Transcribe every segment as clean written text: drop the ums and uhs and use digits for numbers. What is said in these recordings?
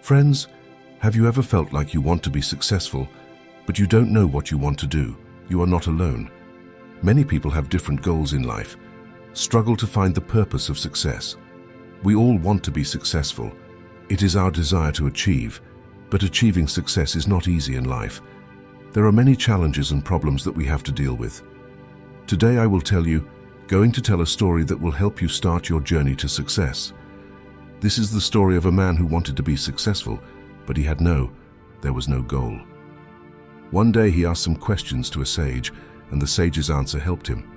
Friends, have you ever felt like you want to be successful, but you don't know what you want to do? You are not alone. Many people have different goals in life, struggle to find the purpose of success. We all want to be successful. It is our desire to achieve, but achieving success is not easy in life. There are many challenges and problems that we have to deal with. Today I will going to tell a story that will help you start your journey to success. This is the story of a man who wanted to be successful, but there was no goal. One day he asked some questions to a sage, and the sage's answer helped him.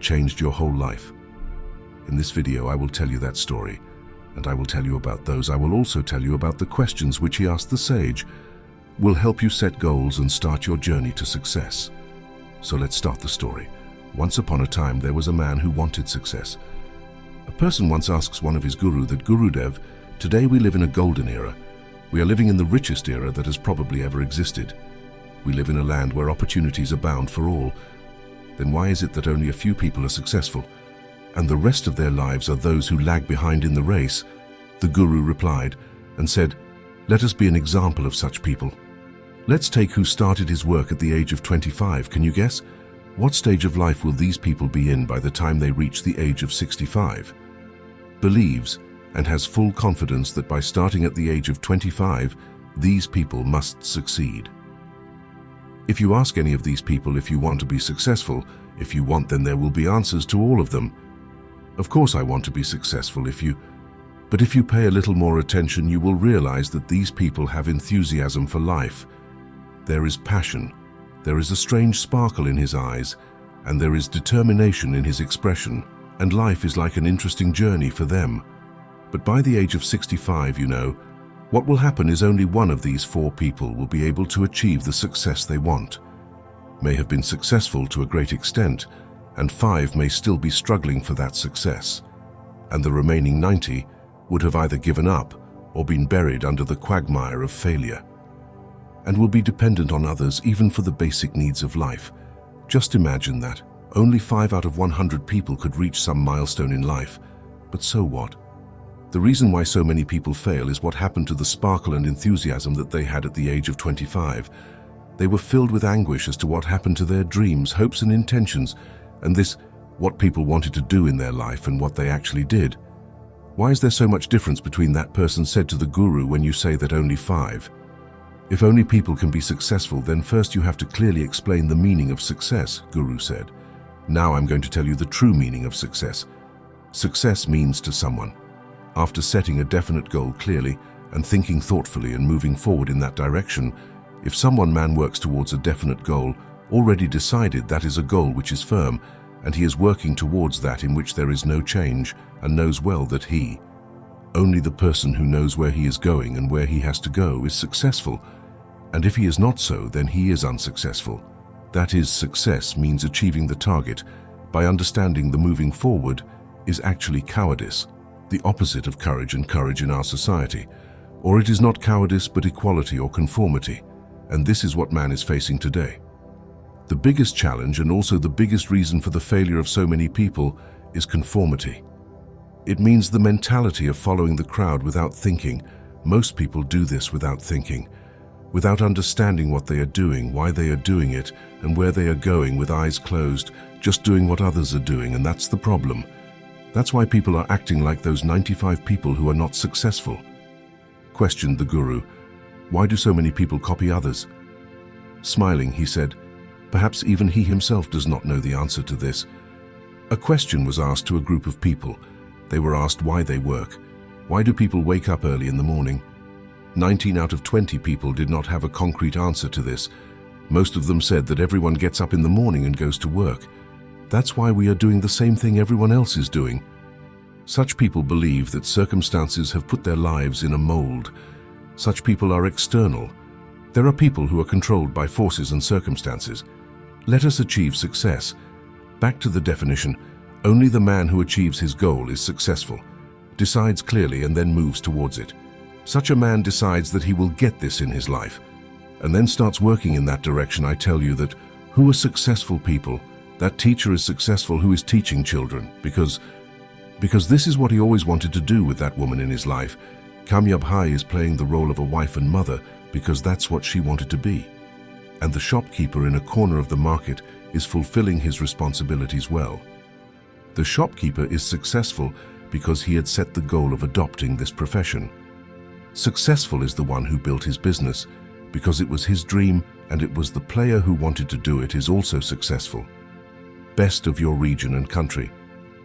Changed your whole life. In this video I will tell you that story, and I will tell you about those. I will also tell you about the questions which he asked the sage. Will help you set goals and start your journey to success. So let's start the story. Once upon a time there was a man who wanted success. A person once asks one of his guru that, Gurudev, today we live in a golden era. We are living in the richest era that has probably ever existed. We live in a land where opportunities abound for all. Then why is it that only a few people are successful, and the rest of their lives are those who lag behind in the race? The guru replied and said, let us be an example of such people. Let's take who started his work at the age of 25. Can you guess? What stage of life will these people be in by the time they reach the age of 65? Believes and has full confidence that by starting at the age of 25, these people must succeed. If you ask any of these people if you want to be successful, if you want, then there will be answers to all of them. Of course I want to be successful. But if you pay a little more attention, you will realize that these people have enthusiasm for life. There is passion, there is a strange sparkle in his eyes, and there is determination in his expression, and life is like an interesting journey for them. But by the age of 65, what will happen is only one of these four people will be able to achieve the success they want. May have been successful to a great extent, and 5 may still be struggling for that success. And the remaining 90 would have either given up or been buried under the quagmire of failure, and will be dependent on others even for the basic needs of life. Just imagine that. Only 5 out of 100 people could reach some milestone in life. But so what? The reason why so many people fail is what happened to the sparkle and enthusiasm that they had at the age of 25. They were filled with anguish as to what happened to their dreams, hopes and intentions, and what people wanted to do in their life and what they actually did. Why is there so much difference between that person said to the guru when you say that only 5? If only people can be successful, then first you have to clearly explain the meaning of success, Guru said. Now I'm going to tell you the true meaning of success. Success means to someone, after setting a definite goal clearly and thinking thoughtfully and moving forward in that direction, if man works towards a definite goal, already decided that is a goal which is firm, and he is working towards that in which there is no change, and knows well that only the person who knows where he is going and where he has to go is successful, and if he is not so, then he is unsuccessful. That is, success means achieving the target by understanding the moving forward is actually cowardice, the opposite of courage and courage in our society. Or it is not cowardice but equality or conformity, and this is what man is facing today. The biggest challenge and also the biggest reason for the failure of so many people is conformity. It means the mentality of following the crowd without thinking. Most people do this without thinking, without understanding what they are doing, why they are doing it, and where they are going, with eyes closed, just doing what others are doing, and that's the problem. That's why people are acting like those 95 people who are not successful. Questioned the guru, why do so many people copy others? Smiling, he said, perhaps even he himself does not know the answer to this. A question was asked to a group of people. They were asked why they work. Why do people wake up early in the morning? 19 out of 20 people did not have a concrete answer to this. Most of them said that everyone gets up in the morning and goes to work. That's why we are doing the same thing everyone else is doing. Such people believe that circumstances have put their lives in a mold. Such people are external. There are people who are controlled by forces and circumstances. Let us achieve success. Back to the definition, only the man who achieves his goal is successful, decides clearly and then moves towards it. Such a man decides that he will get this in his life, and then starts working in that direction. I tell you that who are successful people? That teacher is successful who is teaching children, because this is what he always wanted to do with that woman in his life. Kamyabhai is playing the role of a wife and mother because that's what she wanted to be. And the shopkeeper in a corner of the market is fulfilling his responsibilities well. The shopkeeper is successful because he had set the goal of adopting this profession. Successful is the one who built his business because it was his dream, and it was the player who wanted to do it is also successful. Best of your region and country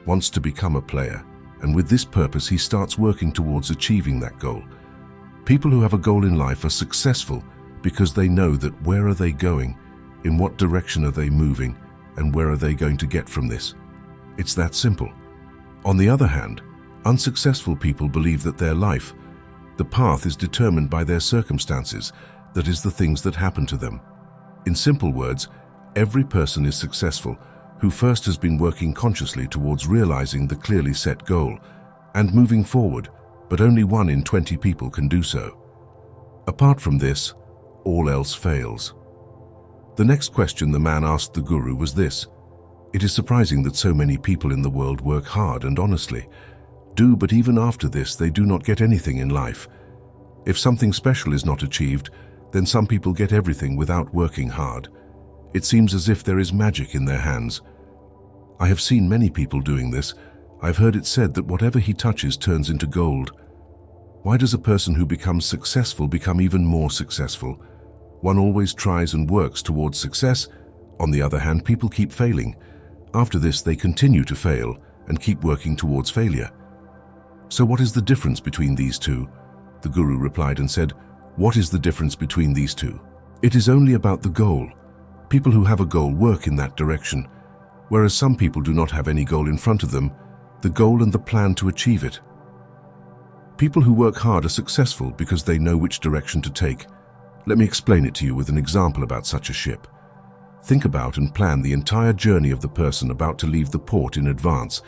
wants to become a player, and with this purpose he starts working towards achieving that goal. People who have a goal in life are successful because they know that where are they going, in what direction are they moving, and where are they going to get from this. It's that simple. On the other hand, unsuccessful people believe that their life, the path, is determined by their circumstances, that is, the things that happen to them. In simple words, every person is successful who first has been working consciously towards realizing the clearly set goal and moving forward, but only 1 in 20 people can do so. Apart from this, all else fails. The next question the man asked the guru was this: "It is surprising that so many people in the world work hard and honestly, but even after this they do not get anything in life. If something special is not achieved, then some people get everything without working hard. It seems as if there is magic in their hands. I have seen many people doing this. I've heard it said that whatever he touches turns into gold. Why does a person who becomes successful become even more successful? One always tries and works towards success. On the other hand, people keep failing. After this, they continue to fail and keep working towards failure. So what is the difference between these two?" The guru replied and said, "What is the difference between these two? It is only about the goal. People who have a goal work in that direction, whereas some people do not have any goal in front of them, the goal and the plan to achieve it. People who work hard are successful because they know which direction to take. Let me explain it to you with an example about such a ship. Think about and plan the entire journey of the person about to leave the port in advance,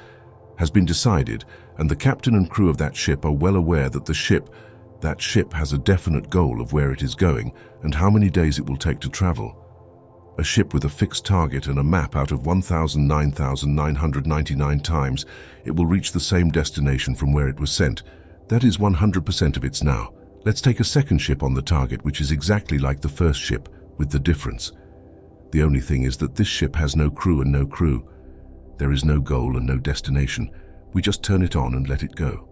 has been decided, and the captain and crew of that ship are well aware that that ship has a definite goal of where it is going and how many days it will take to travel. A ship with a fixed target and a map out of 1,009,999 times, it will reach the same destination from where it was sent. That is 100% of its now. Let's take a second ship on the target, which is exactly like the first ship, with the difference. The only thing is that this ship has no crew and no crew. There is no goal and no destination. We just turn it on and let it go.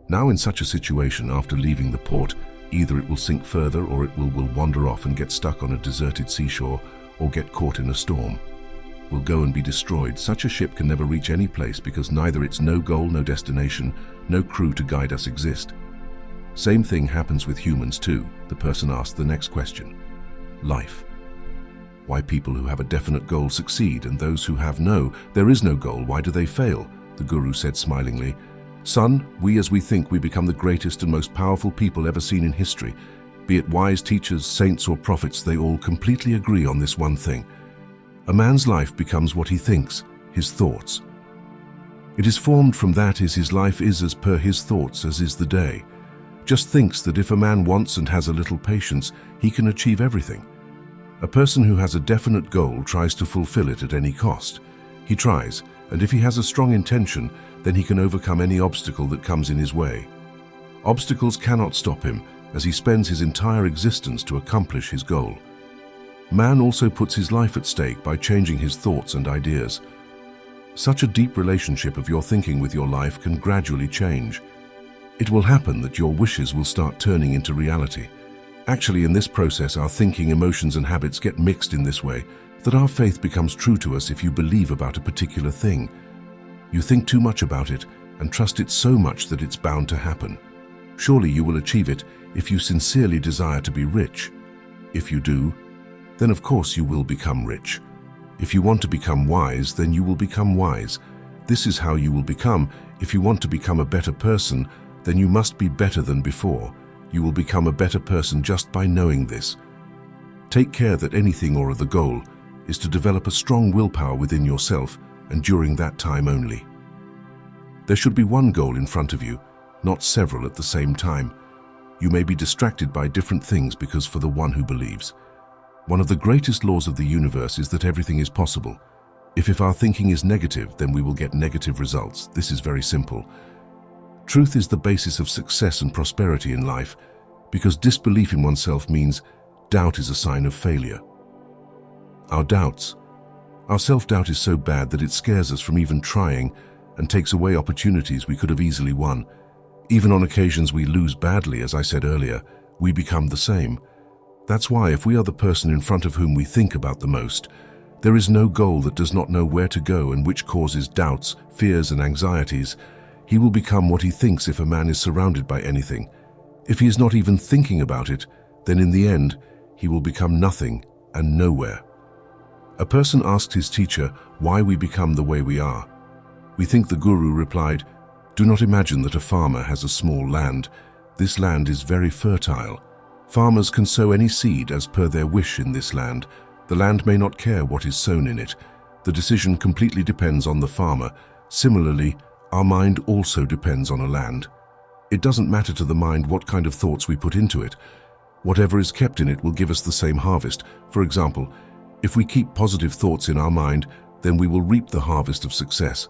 Now in such a situation, after leaving the port, either it will sink further or it will wander off and get stuck on a deserted seashore or get caught in a storm. Will go and be destroyed. Such a ship can never reach any place because neither its no goal, no destination, no crew to guide us exist. Same thing happens with humans too. The person asked the next question. Life. Why people who have a definite goal succeed and those who have there is no goal, why do they fail? The guru said smilingly, "Son, we as we think we become the greatest and most powerful people ever seen in history. Be it wise teachers, saints or prophets, they all completely agree on this one thing. A man's life becomes what he thinks, his thoughts. It is formed from that is his life is as per his thoughts as is the day. Just thinks that if a man wants and has a little patience, he can achieve everything. A person who has a definite goal tries to fulfill it at any cost. He tries, and if he has a strong intention, then he can overcome any obstacle that comes in his way. Obstacles cannot stop him, as he spends his entire existence to accomplish his goal. Man also puts his life at stake by changing his thoughts and ideas. Such a deep relationship of your thinking with your life can gradually change. It will happen that your wishes will start turning into reality. Actually, in this process, our thinking, emotions, and habits get mixed in this way that our faith becomes true to us if you believe about a particular thing. You think too much about it and trust it so much that it's bound to happen. Surely you will achieve it if you sincerely desire to be rich. If you do, then of course you will become rich. If you want to become wise, then you will become wise. This is how you will become. If you want to become a better person, then you must be better than before. You will become a better person just by knowing this. Take care that anything or the goal is to develop a strong willpower within yourself, and during that time only. There should be one goal in front of you, not several at the same time. You may be distracted by different things because for the one who believes. One of the greatest laws of the universe is that everything is possible. If our thinking is negative, then we will get negative results. This is very simple. Truth is the basis of success and prosperity in life, because disbelief in oneself means doubt is a sign of failure. Our self-doubt is so bad that it scares us from even trying and takes away opportunities we could have easily won. Even on occasions we lose badly, as I said earlier, we become the same. That's why if we are the person in front of whom we think about the most, there is no goal that does not know where to go and which causes doubts, fears and anxieties. He will become what he thinks if a man is surrounded by anything. If he is not even thinking about it, then in the end, he will become nothing and nowhere. A person asked his teacher why we become the way we are. We think the guru replied, "Do not imagine that a farmer has a small land. This land is very fertile. Farmers can sow any seed as per their wish in this land. The land may not care what is sown in it. The decision completely depends on the farmer. Similarly, our mind also depends on a land. It doesn't matter to the mind what kind of thoughts we put into it. Whatever is kept in it will give us the same harvest. For example, if we keep positive thoughts in our mind, then we will reap the harvest of success.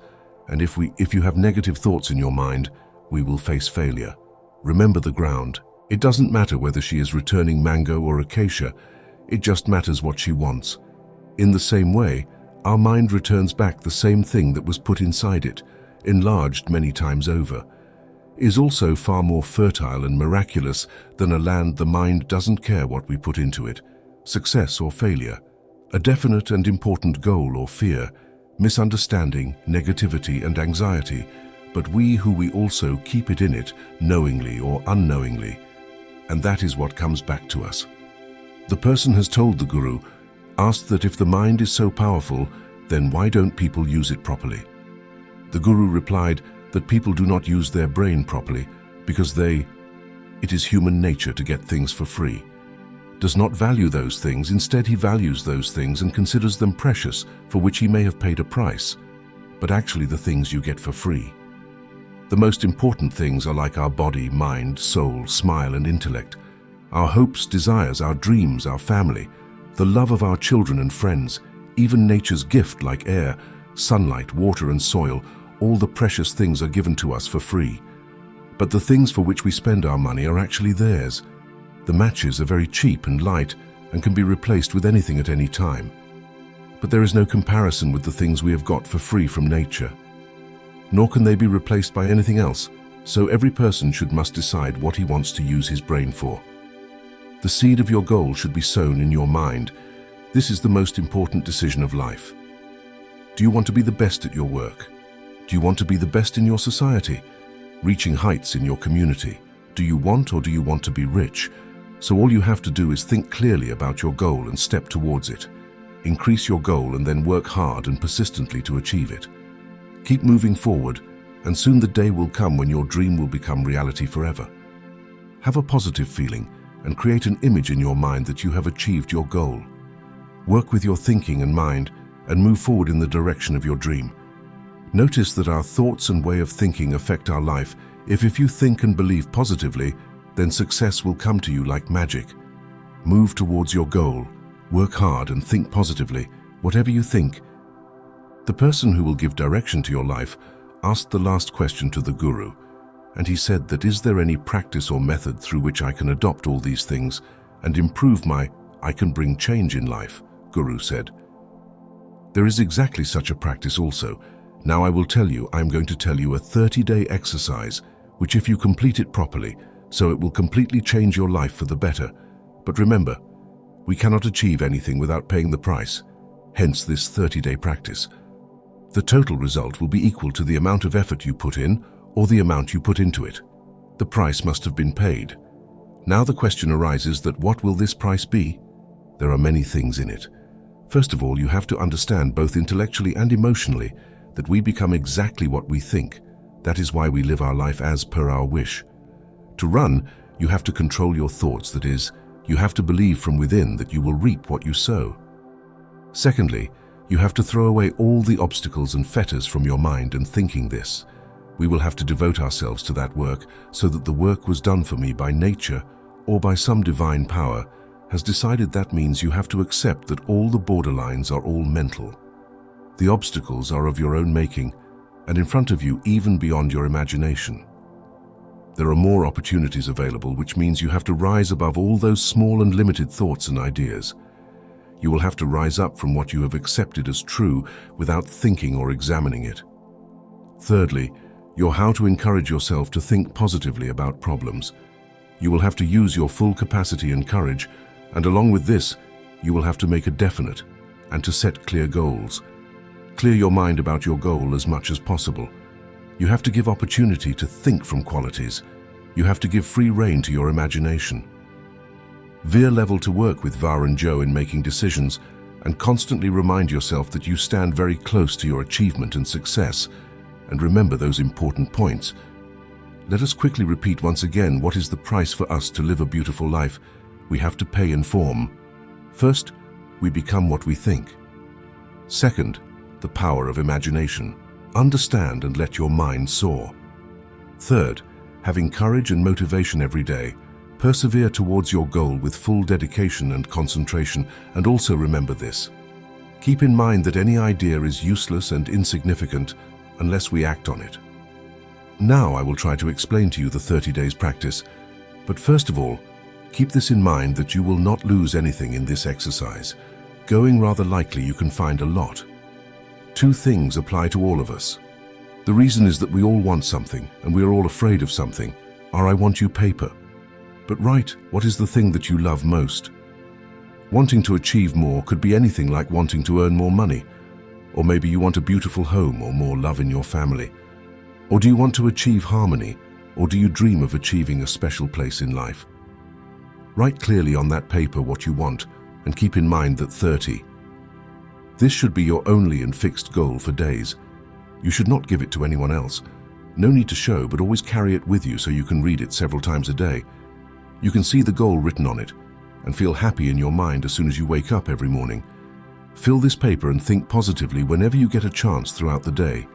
And if you have negative thoughts in your mind, we will face failure. Remember the ground. It doesn't matter whether she is returning mango or acacia. It just matters what she wants. In the same way, our mind returns back the same thing that was put inside it, enlarged many times over. Is also far more fertile and miraculous than a land the mind doesn't care what we put into it, success or failure, a definite and important goal or fear, misunderstanding, negativity and anxiety, but we also keep it in it, knowingly or unknowingly. And that is what comes back to us. The person has told the guru, asked that if the mind is so powerful, then why don't people use it properly? The guru replied that people do not use their brain properly because it is human nature to get things for free. Does not value those things, instead he values those things and considers them precious, for which he may have paid a price, but actually the things you get for free. The most important things are like our body, mind, soul, smile and intellect, our hopes, desires, our dreams, our family, the love of our children and friends, even nature's gift like air, sunlight, water and soil. All the precious things are given to us for free. But the things for which we spend our money are actually theirs. The matches are very cheap and light and can be replaced with anything at any time. But there is no comparison with the things we have got for free from nature. Nor can they be replaced by anything else, so every person must decide what he wants to use his brain for. The seed of your goal should be sown in your mind. This is the most important decision of life. Do you want to be the best at your work? Do you want to be the best in your society? Reaching heights in your community? Do you want to be rich? So all you have to do is think clearly about your goal and step towards it. Increase your goal and then work hard and persistently to achieve it. Keep moving forward, and soon the day will come when your dream will become reality forever. Have a positive feeling and create an image in your mind that you have achieved your goal. Work with your thinking and mind and move forward in the direction of your dream. Notice that our thoughts and way of thinking affect our life. If you think and believe positively, then success will come to you like magic. Move towards your goal, work hard and think positively, whatever you think. The person who will give direction to your life asked the last question to the guru, and he said that is there any practice or method through which I can adopt all these things and improve I can bring change in life, Guru said. There is exactly such a practice also. Now I'm going to tell you a 30-day exercise, which if you complete it properly, so it will completely change your life for the better. But remember, we cannot achieve anything without paying the price, hence this 30-day practice. The total result will be equal to the amount of effort you put in or the amount you put into it. The price must have been paid. Now the question arises that what will this price be? There are many things in it. First of all, you have to understand both intellectually and emotionally that we become exactly what we think. That is why we live our life as per our wish. To run, you have to control your thoughts, that is, you have to believe from within that you will reap what you sow. Secondly, you have to throw away all the obstacles and fetters from your mind and thinking this. We will have to devote ourselves to that work so that the work was done for me by nature or by some divine power has decided. That means you have to accept that all the borderlines are all mental. The obstacles are of your own making and in front of you even beyond your imagination. There are more opportunities available, which means you have to rise above all those small and limited thoughts and ideas. You will have to rise up from what you have accepted as true without thinking or examining it. Thirdly, you're how to encourage yourself to think positively about problems. You will have to use your full capacity and courage, and along with this, you will have to make a definite and to set clear goals. Clear your mind about your goal as much as possible. You have to give opportunity to think from qualities. You have to give free rein to your imagination. Veer level to work with Va and Joe in making decisions, and constantly remind yourself that you stand very close to your achievement and success, and remember those important points. Let us quickly repeat once again what is the price for us to live a beautiful life. We have to pay in form. First, we become what we think. Second, the power of imagination. Understand and let your mind soar. Third, having courage and motivation every day. Persevere towards your goal with full dedication and concentration, and also remember this. Keep in mind that any idea is useless and insignificant unless we act on it. Now I will try to explain to you the 30 days practice, but first of all, keep this in mind that you will not lose anything in this exercise. Going rather likely you can find a lot. Two things apply to all of us. The reason is that we all want something, and we are all afraid of something. Our I want you paper. But write, what is the thing that you love most? Wanting to achieve more could be anything like wanting to earn more money. Or maybe you want a beautiful home or more love in your family. Or do you want to achieve harmony? Or do you dream of achieving a special place in life? Write clearly on that paper what you want, and keep in mind that 30. This should be your only and fixed goal for days. You should not give it to anyone else. No need to show, but always carry it with you so you can read it several times a day. You can see the goal written on it and feel happy in your mind as soon as you wake up every morning. Fill this paper and think positively whenever you get a chance throughout the day.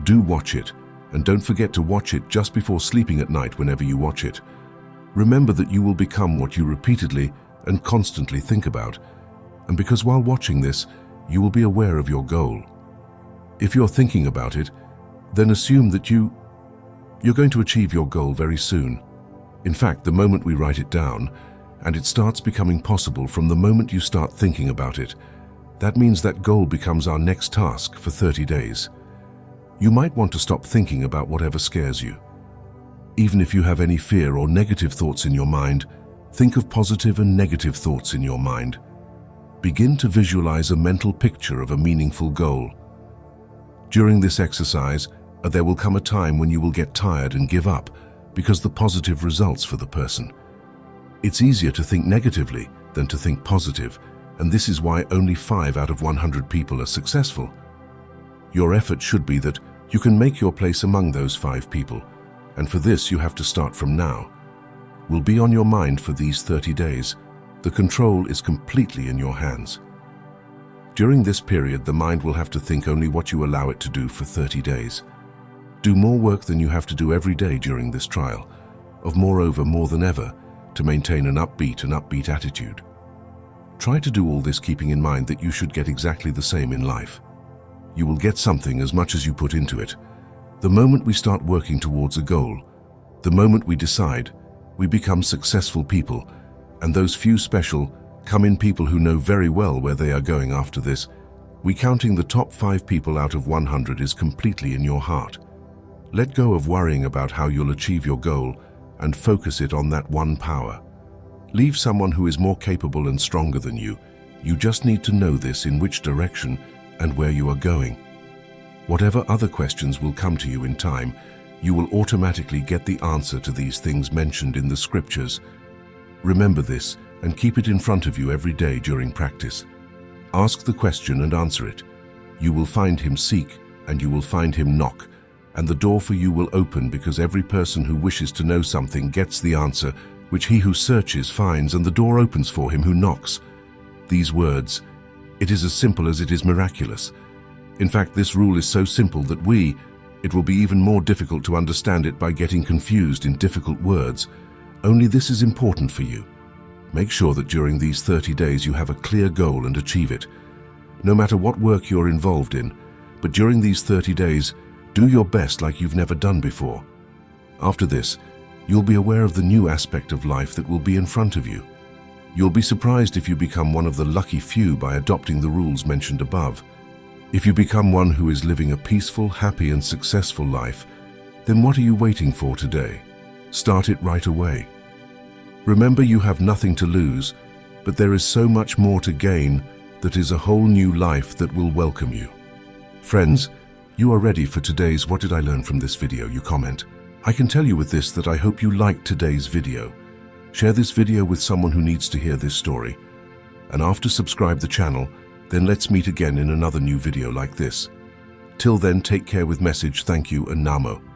Do watch it, and don't forget to watch it just before sleeping at night whenever you watch it. Remember that you will become what you repeatedly and constantly think about, and because while watching this, you will be aware of your goal. If you're thinking about it, then assume that you're going to achieve your goal very soon. In fact, the moment we write it down, and it starts becoming possible from the moment you start thinking about it, that means that goal becomes our next task for 30 days. You might want to stop thinking about whatever scares you. Even if you have any fear or negative thoughts in your mind, think of positive and negative thoughts in your mind. Begin to visualize a mental picture of a meaningful goal. During this exercise, there will come a time when you will get tired and give up because the positive results for the person. It's easier to think negatively than to think positive, and this is why only 5 out of 100 people are successful. Your effort should be that you can make your place among those 5 people, and for this you have to start from now. Will be on your mind for these 30 days. The control is completely in your hands. During this period, the mind will have to think only what you allow it to do for 30 days. Do more work than you have to do every day during this trial, moreover more than ever, to maintain an upbeat attitude. Try to do all this keeping in mind that you should get exactly the same in life. You will get something as much as you put into it. The moment we start working towards a goal, the moment we decide, we become successful people, and those few special come in people who know very well where they are going after this. Counting the top 5 people out of 100 is completely in your heart. Let go of worrying about how you'll achieve your goal and focus it on that one power. Leave someone who is more capable and stronger than you. You just need to know this, in which direction and where you are going. Whatever other questions will come to you in time, you will automatically get the answer to these things mentioned in the scriptures. Remember this and keep it in front of you every day during practice. Ask the question and answer it. You will find him, seek, and you will find him, knock, and the door for you will open, because every person who wishes to know something gets the answer, which he who searches finds, and the door opens for him who knocks. These words, it is as simple as it is miraculous. In fact, this rule is so simple that it will be even more difficult to understand it by getting confused in difficult words. Only this is important for you. Make sure that during these 30 days you have a clear goal and achieve it. No matter what work you're involved in, but during these 30 days, do your best like you've never done before. After this, You'll be aware of the new aspect of life that will be in front of you. You'll be surprised if you become one of the lucky few by adopting the rules mentioned above. If you become one who is living a peaceful, happy, and successful life, then what are you waiting for today? Start it right away. Remember, you have nothing to lose, but there is so much more to gain that is a whole new life that will welcome you. Friends, you are ready for today's What Did I Learn from this video? You comment. I can tell you with this that I hope you liked today's video. Share this video with someone who needs to hear this story. And after subscribe the channel, then let's meet again in another new video like this. Till then, take care with message, thank you and Namo.